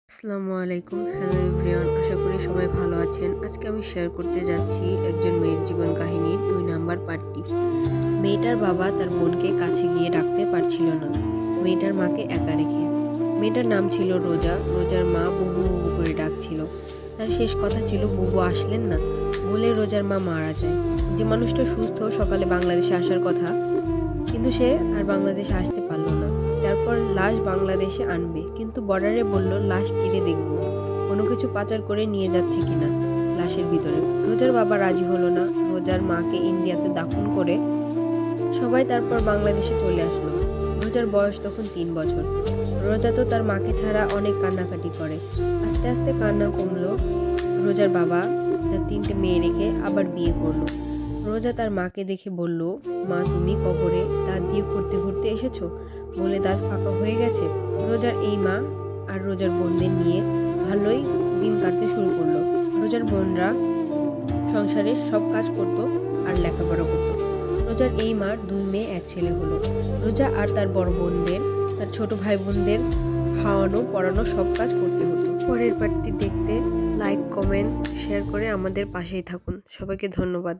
আসসালামু আলাইকুম। Hello everyone, আশা করি সবাই ভালো আছেন। আজকে আমি শেয়ার করতে যাচ্ছি একজন মেয়ের জীবন কাহিনীর ২ নাম্বার পার্টটি। মেয়েটার বাবা তার বোনকে কাছে গিয়ে ডাকতে পারছিল না, মেয়েটার মাকে একা রেখে। মেয়েটার নাম ছিল রোজা। রোজার মা বুবু বুবু করে ডাকছিল। তার শেষ কথা ছিল, বুবু আসলেন না বলে রোজার মা মারা যায়। যে মানুষটা সুস্থ সকালে বাংলাদেশে আসার কথা, কিন্তু সে আর বাংলাদেশে আসতে পারল না। তারপর লাশ বাংলাদেশে আনবে, কিন্তু বর্ডারে বলল লাশ চিরে দেখব কোনো কিছু পাচার করে নিয়ে যাচ্ছে কিনা লাশের ভিতরে। রোজার বাবা রাজি হলো না। রোজার মাকে ইন্ডিয়াতে দাফন করে সবাই তারপর বাংলাদেশে চলে আসলো। রোজার বয়স তখন ৩ বছর। রোজা তো তার মাকে ছাড়া অনেক কান্নাকাটি করে। আস্তে আস্তে কান্না কমলো। রোজার বাবা তার ৩টে মেয়ে রেখে আবার বিয়ে করলো। রোজা তার মাকে দেখে বলল, মা তুমি কবরে দাঁত দিয়ে খুঁড়তে খুঁড়তে এসেছো বলে দাঁত ফাঁকা হয়ে গেছে। রোজার এই মা আর রোজার বোনদের নিয়ে ভালোই দিন কাটতে শুরু করলো। রোজার বোনরা সংসারের সব কাজ করতো আর লেখাপড়া করতো। রোজার এই মার ২ মেয়ে ১ ছেলে হলো। রোজা আর তার বড় বোনদের, তার ছোট ভাই বোনদের খাওয়ানো পড়ানো সব কাজ করতে হতো। পরের পার্টটি দেখতে লাইক, কমেন্ট, শেয়ার করে আমাদের পাশেই থাকুন। সবাইকে ধন্যবাদ।